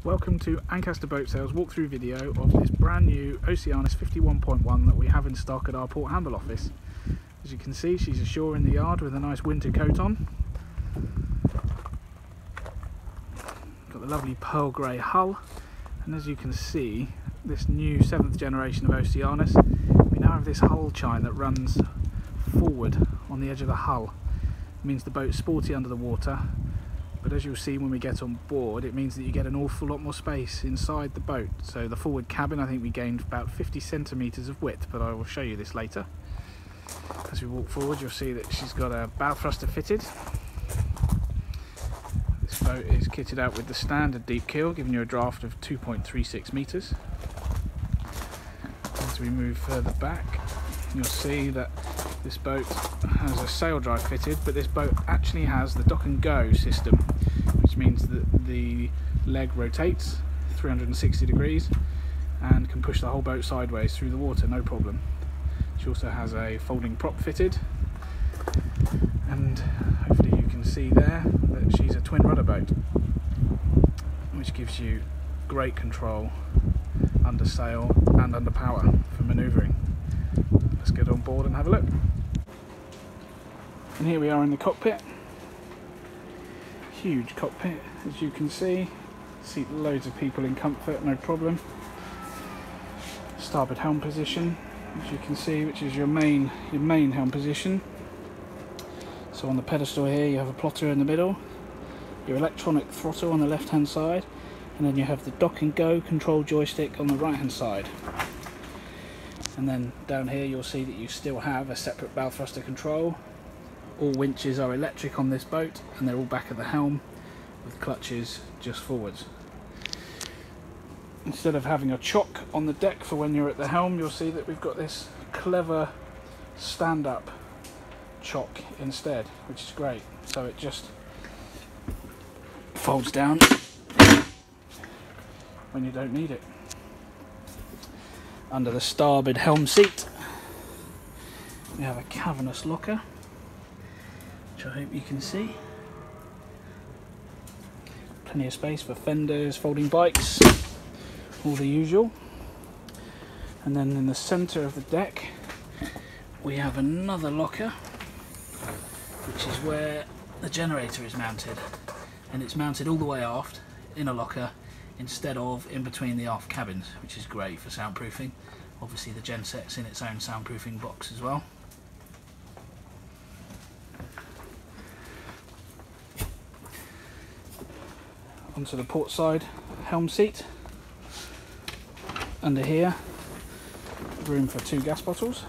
Welcome to Ancaster Boat Sales walkthrough video of this brand new Oceanis 51.1 that we have in stock at our Port Hamble office. As you can see, she's ashore in the yard with a nice winter coat on. Got the lovely pearl grey hull, and as you can see, this new 7th generation of Oceanis, we now have this hull chine that runs forward on the edge of the hull. It means the boat's sporty under the water. But as you'll see when we get on board, it means that you get an awful lot more space inside the boat. So the forward cabin, I think we gained about 50 centimetres of width, but I will show you this later. As we walk forward, you'll see that she's got a bow thruster fitted. This boat is kitted out with the standard deep keel, giving you a draft of 2.36 metres. As we move further back, you'll see that this boat has a sail drive fitted, but this boat actually has the dock and go system, which means that the leg rotates 360 degrees and can push the whole boat sideways through the water, no problem. She also has a folding prop fitted, and hopefully you can see there that she's a twin rudder boat, which gives you great control under sail and under power for manoeuvring. Let's get on board and have a look. And here we are in the cockpit. Huge cockpit, as you can see. Seat loads of people in comfort, no problem. Starboard helm position, as you can see, which is your main helm position. So on the pedestal here you have a plotter in the middle, your electronic throttle on the left hand side, and then you have the dock and go control joystick on the right hand side. And then down here you'll see that you still have a separate bow thruster control. All winches are electric on this boat, and they're all back at the helm with clutches just forwards. Instead of having a chock on the deck for when you're at the helm, you'll see that we've got this clever stand-up chock instead, which is great. So it just folds down when you don't need it. Under the starboard helm seat we have a cavernous locker, which I hope you can see. Plenty of space for fenders, folding bikes, all the usual. And then in the centre of the deck we have another locker, which is where the generator is mounted, and it's mounted all the way aft in a locker instead of in between the aft cabins, which is great for soundproofing. Obviously the genset's in its own soundproofing box as well. Onto the portside helm seat. Under here, room for 2 gas bottles.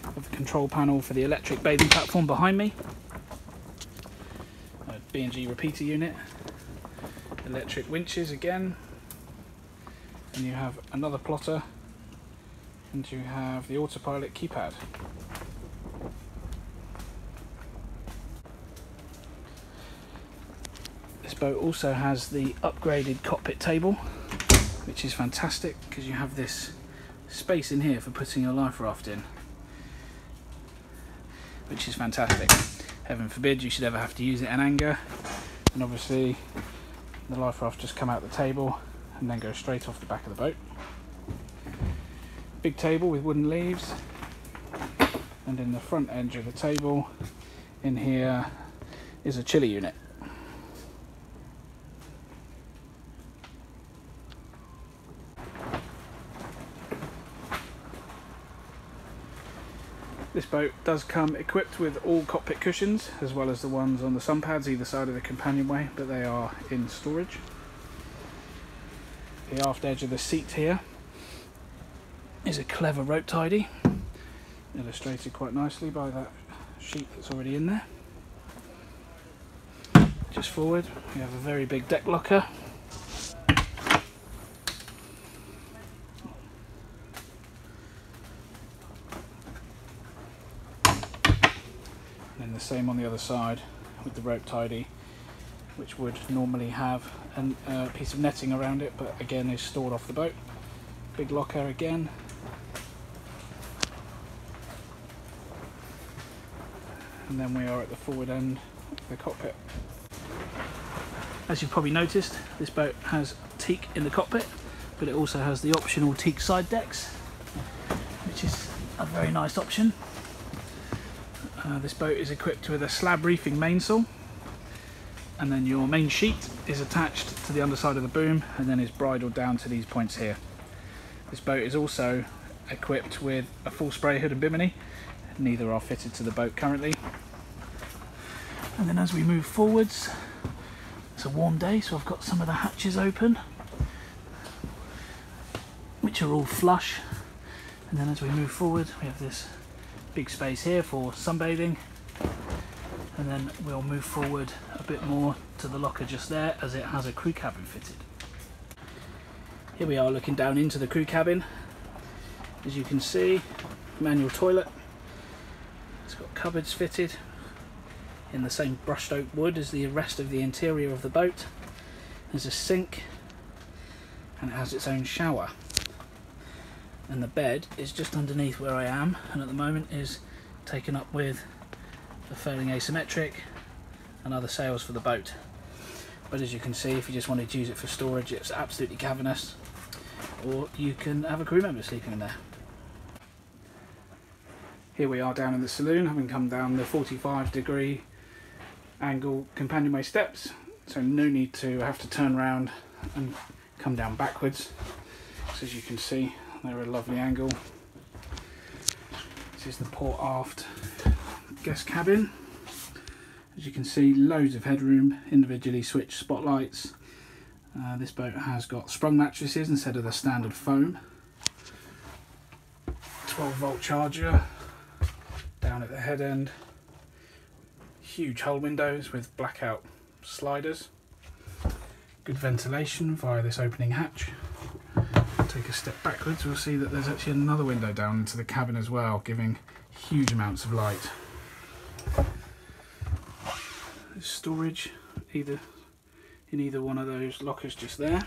Have the control panel for the electric bathing platform behind me. A B&G repeater unit. Electric winches again. And you have another plotter. And you have the autopilot keypad. This boat also has the upgraded cockpit table, which is fantastic because you have this space in here for putting your life raft in, which is fantastic. Heaven forbid you should ever have to use it in anger, and obviously the life raft just come out the table and then go straight off the back of the boat. Big table with wooden leaves, and in the front edge of the table in here is a chiller unit. This boat does come equipped with all cockpit cushions, as well as the ones on the sun pads either side of the companionway, but they are in storage. The aft edge of the seat here is a clever rope tidy, illustrated quite nicely by that sheet that's already in there. Just forward we have a very big deck locker. And the same on the other side with the rope tidy, which would normally have a piece of netting around it, but again is stored off the boat. Big locker again. And then we are at the forward end of the cockpit. As you've probably noticed, this boat has teak in the cockpit, but it also has the optional teak side decks, which is a very nice option. This boat is equipped with a slab reefing mainsail, and then your main sheet is attached to the underside of the boom and then is bridled down to these points here. This boat is also equipped with a full spray hood and bimini. Neither are fitted to the boat currently. And then as we move forwards, it's a warm day, so I've got some of the hatches open, which are all flush. And then as we move forward, we have this big space here for sunbathing. And then we'll move forward a bit more to the locker just there, as it has a crew cabin fitted. Here we are looking down into the crew cabin. As you can see, manual toilet. It's got cupboards fitted in the same brushed oak wood as the rest of the interior of the boat. There's a sink and it has its own shower. And the bed is just underneath where I am, and at the moment is taken up with the fairing asymmetric and other sails for the boat. But as you can see, if you just wanted to use it for storage, it's absolutely cavernous, or you can have a crew member sleeping in there. Here we are down in the saloon, having come down the 45-degree angle companionway steps, so no need to have to turn around and come down backwards. So as you can see, they're a lovely angle. This is the port aft guest cabin. As you can see, loads of headroom, individually switched spotlights. This boat has got sprung mattresses instead of the standard foam. 12-volt charger down at the head end. Huge hull windows with blackout sliders. Good ventilation via this opening hatch. Take a step backwards, we'll see that there's actually another window down into the cabin as well, giving huge amounts of light. There's storage in either one of those lockers just there.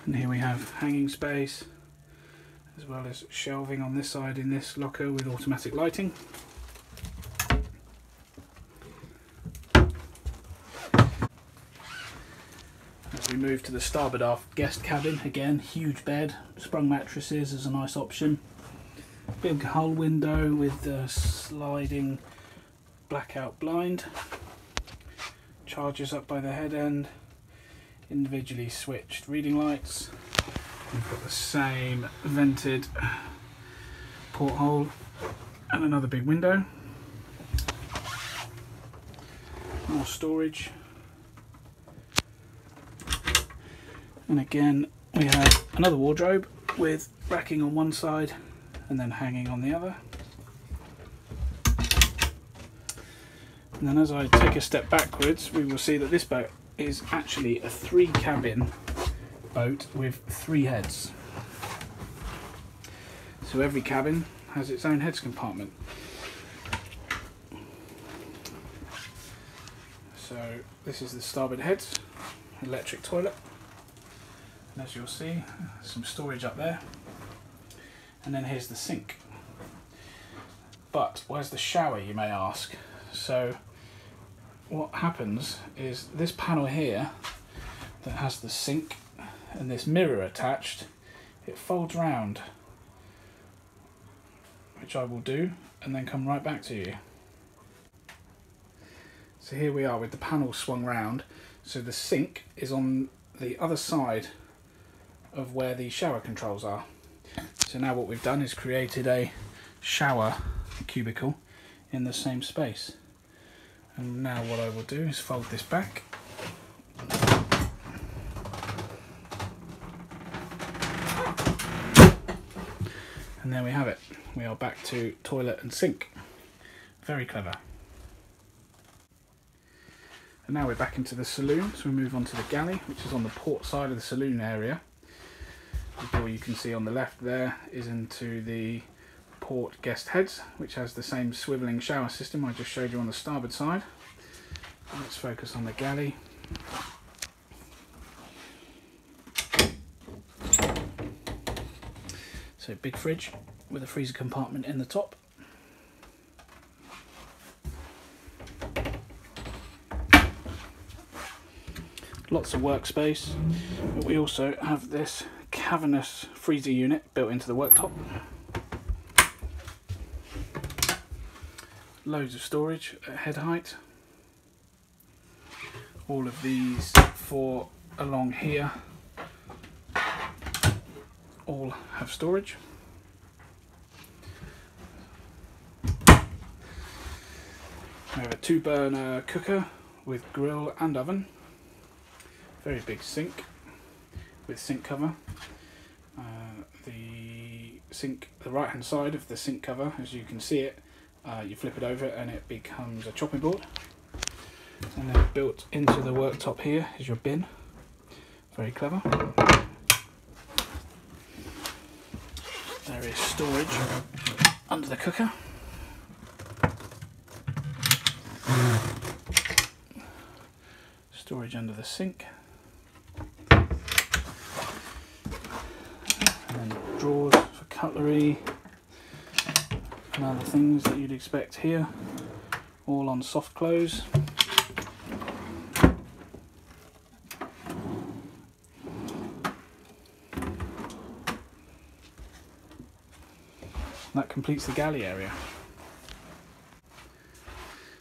And here we have hanging space, as well as shelving on this side in this locker with automatic lighting. As we move to the starboard aft guest cabin, again, huge bed, sprung mattresses is a nice option. Big hull window with a sliding blackout blind. Chargers up by the head end. Individually switched reading lights. We've got the same vented porthole and another big window. More storage. And again, we have another wardrobe with racking on one side and then hanging on the other. And then as I take a step backwards, we will see that this boat is actually a 3-cabin boat with 3 heads. So every cabin has its own heads compartment. So this is the starboard heads, electric toilet. And as you'll see, some storage up there. And then here's the sink. But where's the shower, you may ask? So what happens is this panel here that has the sink and this mirror attached, it folds round, which I will do and then come right back to you. So here we are with the panel swung round. So the sink is on the other side of where the shower controls are. So now what we've done is created a shower cubicle in the same space. And now what I will do is fold this back. And there we have it. We are back to toilet and sink. Very clever. And now we're back into the saloon, so we move on to the galley, which is on the port side of the saloon area. The door you can see on the left there is into the port guest heads, which has the same swivelling shower system I just showed you on the starboard side. Let's focus on the galley. So big fridge with a freezer compartment in the top. Lots of workspace, but we also have this cavernous freezer unit built into the worktop. Loads of storage at head height. All of these four along here all have storage. We have a 2-burner cooker with grill and oven. Very big sink with sink cover. The right hand side of the sink cover, as you can see it, you flip it over and it becomes a chopping board. And then built into the worktop here is your bin. Very clever. There is storage under the cooker. Storage under the sink. And then drawers for cutlery and other things that you'd expect here. All on soft close. That completes the galley area.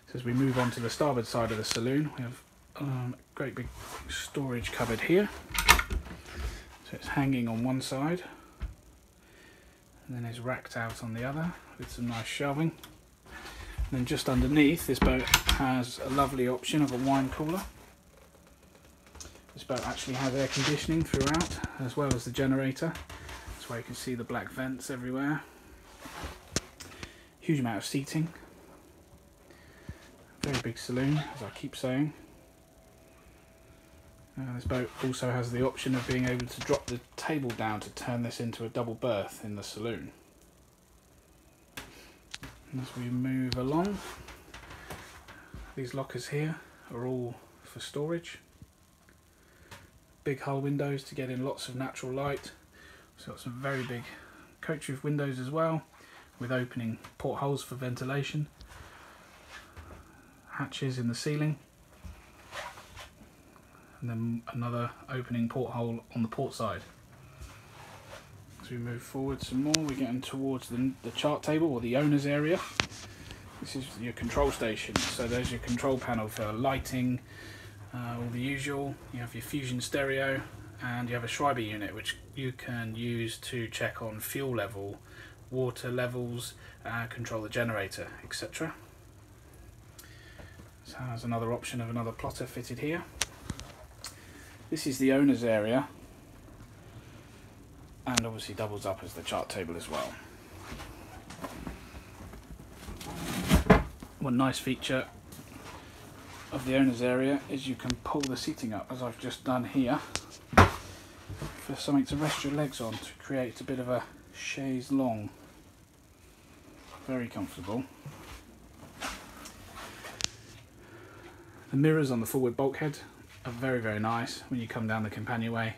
So as we move on to the starboard side of the saloon, we have a great big storage cupboard here. So it's hanging on one side and then is racked out on the other with some nice shelving. And then just underneath, this boat has a lovely option of a wine cooler. This boat actually has air conditioning throughout, as well as the generator. That's why you can see the black vents everywhere. Huge amount of seating. Very big saloon, as I keep saying. This boat also has the option of being able to drop the table down to turn this into a double berth in the saloon. And as we move along, these lockers here are all for storage. Big hull windows to get in lots of natural light. So got some very big coach roof windows as well, with opening portholes for ventilation. Hatches in the ceiling. And then another opening porthole on the port side. As we move forward some more, we're getting towards the chart table, or the owner's area. This is your control station. So there's your control panel for lighting, all the usual. You have your Fusion stereo, and you have a Schreiber unit which you can use to check on fuel level, water levels, control the generator, etc. So there's another option of another plotter fitted here. This is the owner's area, and obviously doubles up as the chart table as well. One nice feature of the owner's area is you can pull the seating up, as I've just done here, for something to rest your legs on, to create a bit of a chaise longue. Very comfortable. The mirrors on the forward bulkhead are very, very nice when you come down the companionway.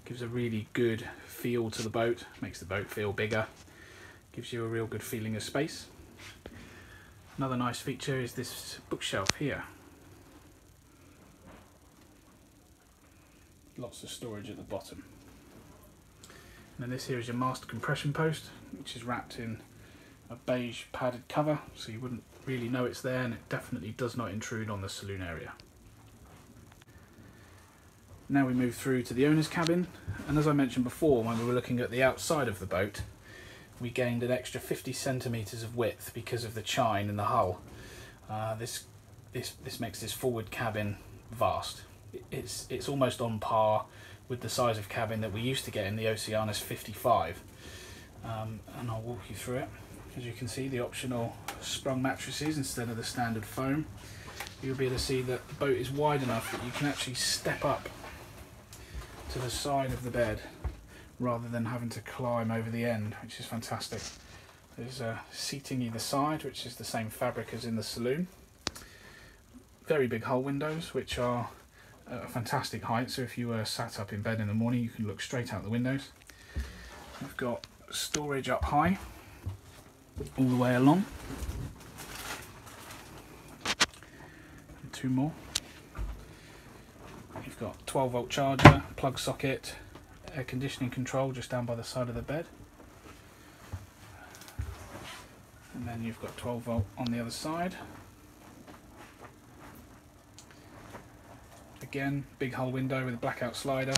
Gives a really good feel to the boat, makes the boat feel bigger, gives you a real good feeling of space. Another nice feature is this bookshelf here. Lots of storage at the bottom. And then this here is your master compression post, which is wrapped in a beige padded cover, so you wouldn't really know it's there, and it definitely does not intrude on the saloon area. Now we move through to the owner's cabin, and as I mentioned before, when we were looking at the outside of the boat, we gained an extra 50 centimetres of width because of the chine in the hull. This makes this forward cabin vast. It's almost on par with the size of cabin that we used to get in the Oceanis 55, and I'll walk you through it. As you can see, the optional sprung mattresses instead of the standard foam. You'll be able to see that the boat is wide enough that you can actually step up to the side of the bed rather than having to climb over the end, which is fantastic. There's seating either side, which is the same fabric as in the saloon. Very big hull windows, which are a fantastic height, so if you were sat up in bed in the morning, you can look straight out the windows. We've got storage up high all the way along, and two more. If You've got 12-volt charger, plug socket, air conditioning control just down by the side of the bed. And then you've got 12-volt on the other side. Again, big hull window with a blackout slider,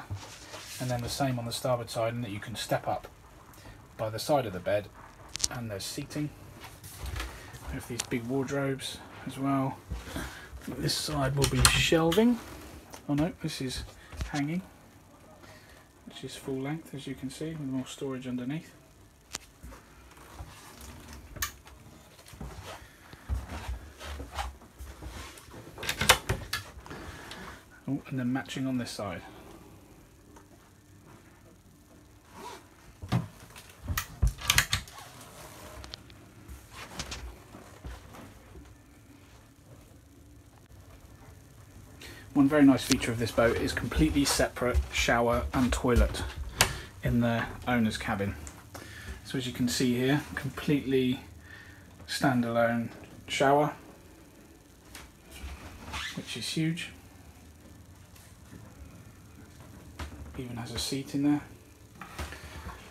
and then the same on the starboard side, in that you can step up by the side of the bed, and there's seating. We have these big wardrobes as well. This side will be shelving. Oh no, this is hanging, which is full length, as you can see, with more storage underneath. Oh, and then matching on this side. One very nice feature of this boat is completely separate shower and toilet in the owner's cabin. So as you can see here, completely standalone shower, which is huge. Even has a seat in there.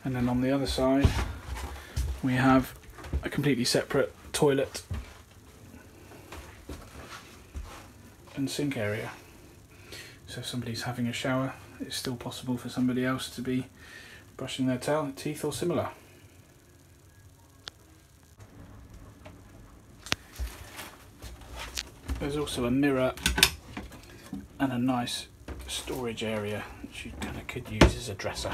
And then on the other side we have a completely separate toilet and sink area. So if somebody's having a shower, it's still possible for somebody else to be brushing their teeth or similar. There's also a mirror and a nice storage area which you kind of could use as a dresser.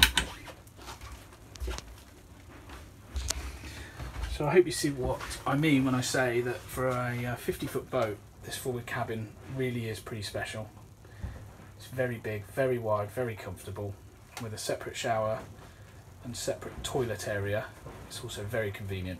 So I hope you see what I mean when I say that for a 50-foot boat, this forward cabin really is pretty special. It's very big, very wide, very comfortable, with a separate shower and separate toilet area. It's also very convenient.